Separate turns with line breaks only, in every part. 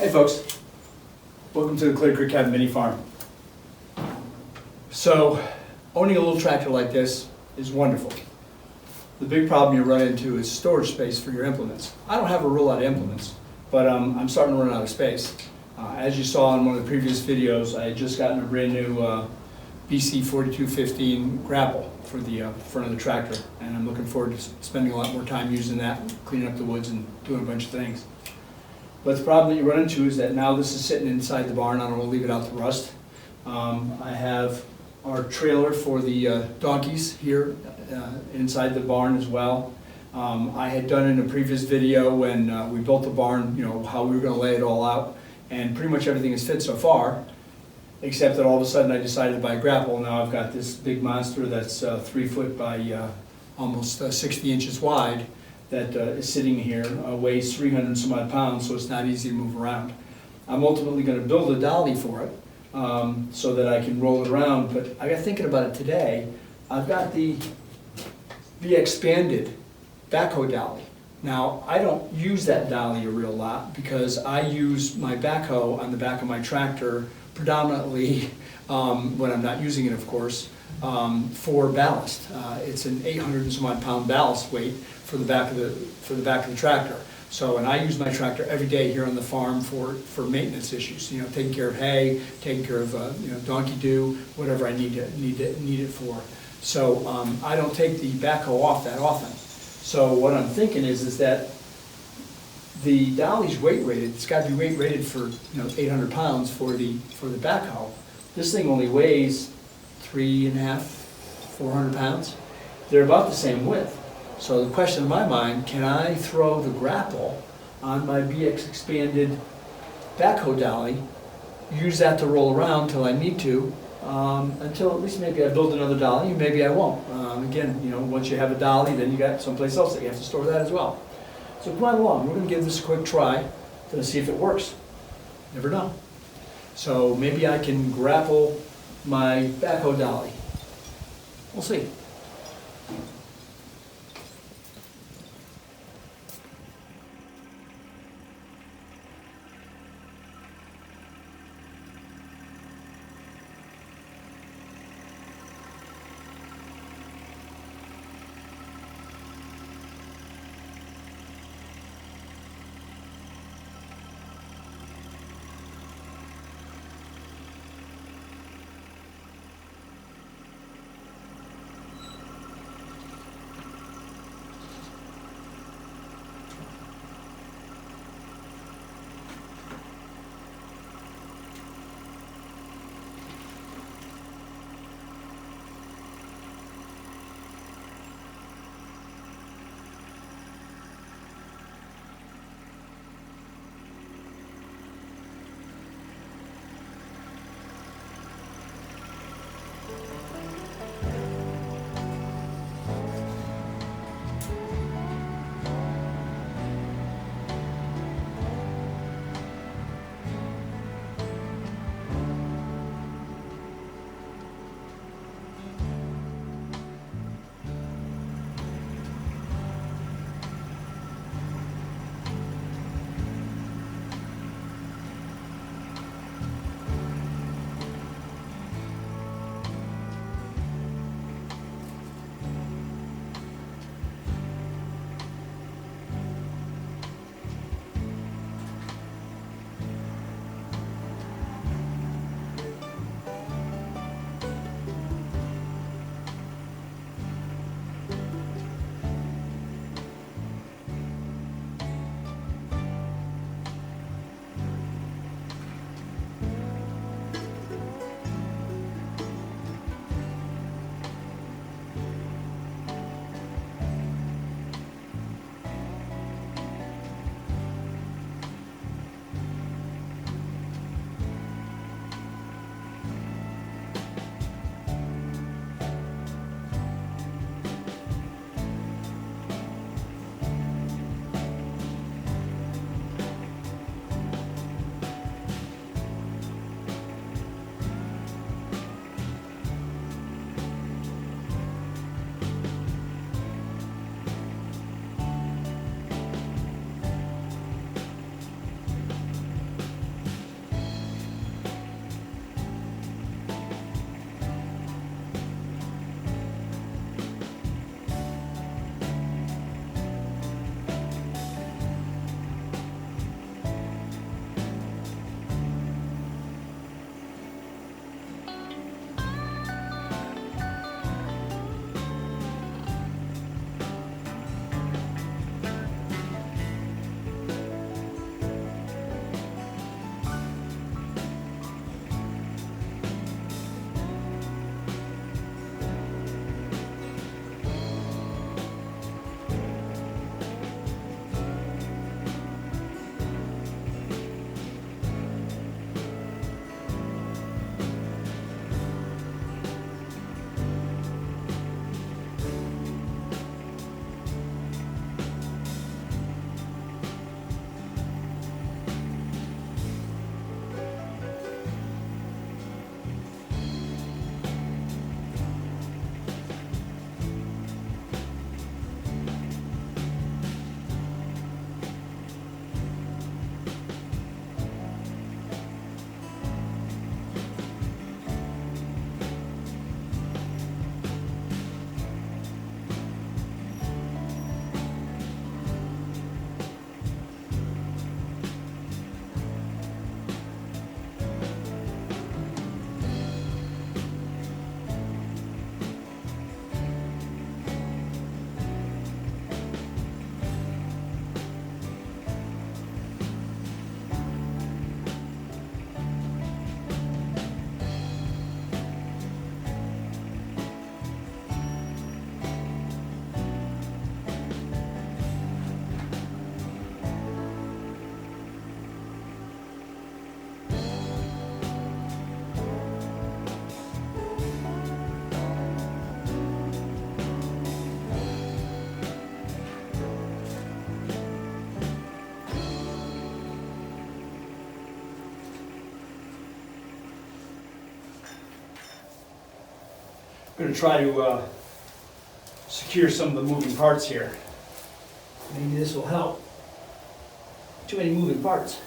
Hey folks, welcome to the Clear Creek Cabin Mini Farm. So, owning a little tractor like this is wonderful. The big problem you run into is storage space for your implements. I don't have a real lot of implements, but I'm starting to run out of space. As you saw in one of the previous videos, I had just gotten a brand new BC4215 Grapple for the front of the tractor, and I'm looking forward to spending a lot more time using that, cleaning up the woods and doing a bunch of things. But the problem that you run into is that now this is sitting inside the barn. I don't want to leave it out to rust. I have our trailer for the donkeys here inside the barn as well. I had done in a previous video when we built the barn, you know, how we were going to lay it all out, and pretty much everything is fit so far, except that all of a sudden I decided to buy a Grapple. Now I've got this big monster that's 3 foot by almost 60 inches wide that is sitting here, weighs 300 some odd pounds, so it's not easy to move around. I'm ultimately going to build a dolly for it so that I can roll it around, but I got thinking about it today. I've got the BXpanded Backhoe Dolly. Now, I don't use that dolly a real lot because I use my backhoe on the back of my tractor predominantly, when I'm not using it, of course, for ballast. It's an 800 and some odd pound ballast weight for the back of the tractor. So, and I use my tractor every day here on the farm for maintenance issues. You know, taking care of hay, taking care of donkey do, whatever I need it for. So I don't take the backhoe off that often. So what I'm thinking is that the dolly's weight rated. It's got to be weight rated for 800 pounds for the backhoe. This thing only weighs 3.5, 400 pounds. They're about the same width. So the question in my mind, can I throw the Grapple on my BXpanded Backhoe Dolly, use that to roll around till I need to, until at least maybe I build another dolly, maybe I won't. Again, once you have a dolly, then you got someplace else that you have to store that as well. So come on along, we're going to give this a quick try to see if it works. Never know. So maybe I can grapple my backhoe dolly. We'll see. going to try to secure some of the moving parts here. Maybe this will help. Too many moving parts.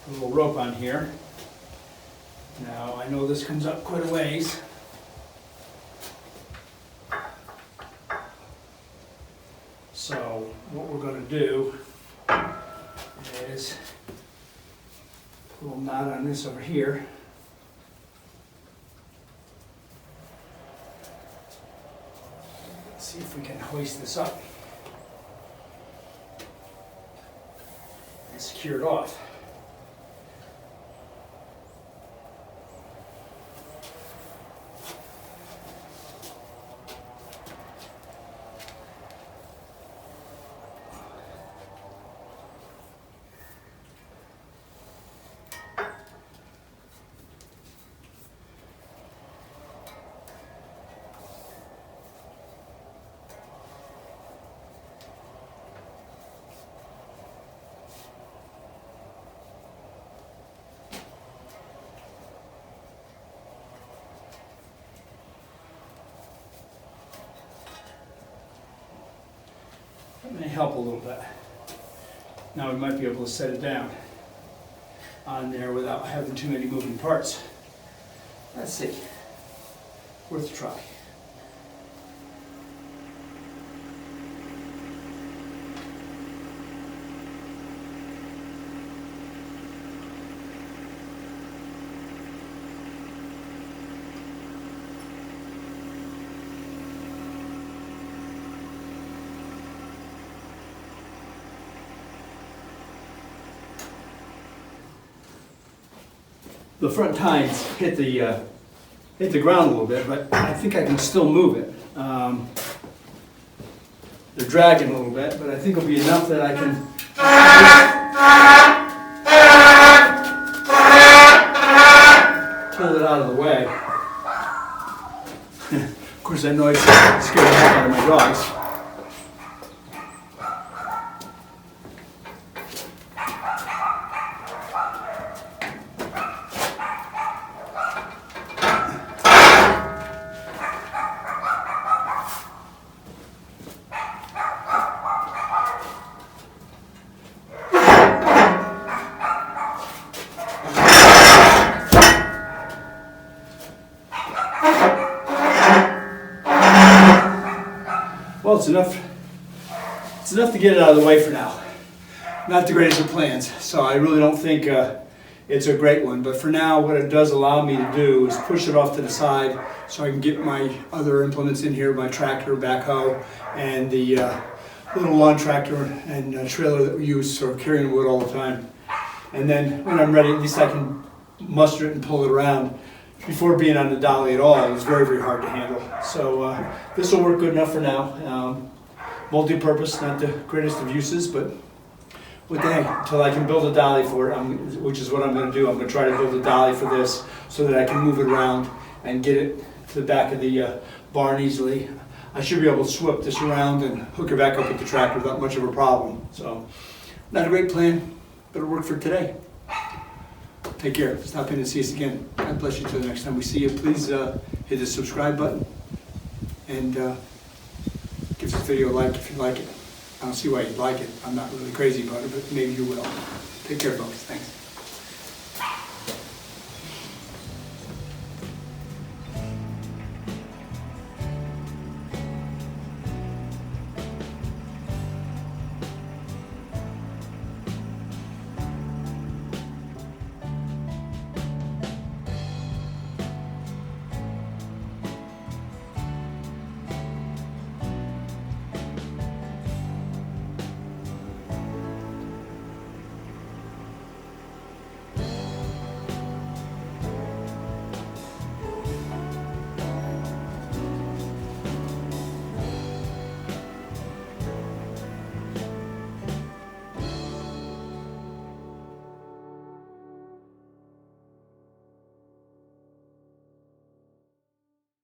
Put a little rope on here. Now I know this comes up quite a ways. So what we're going to do is put a little knot on this over here. Let's see if we can hoist this up and secure it off. That may help a little bit. Now we might be able to set it down on there without having too many moving parts. Let's see. Worth a try. The front tines hit the ground a little bit, but I think I can still move it. They're dragging a little bit, but I think it'll be enough that I can pull it out of the way. Of course, that noise scared the heck out of my dogs. Well, it's enough to get it out of the way for now. Not the greatest of plans, so I really don't think it's a great one. But for now, what it does allow me to do is push it off to the side so I can get my other implements in here, my tractor, backhoe, and the little lawn tractor and trailer that we use for carrying wood all the time. And then when I'm ready, at least I can muster it and pull it around. Before being on the dolly at all, it was very, very hard to handle. So this will work good enough for now. Multi-purpose, not the greatest of uses, but what the heck, until I can build a dolly for it, which is what I'm going to do. I'm going to try to build a dolly for this so that I can move it around and get it to the back of the barn easily. I should be able to swip this around and hook it back up with the tractor without much of a problem. So, not a great plan, but it'll work for today. Take care. Stop in and see us again. God bless you till the next time we see you. Please hit the subscribe button and give this video a like if you like it. I don't see why you'd like it. I'm not really crazy about it, but maybe you will. Take care, folks. Thanks.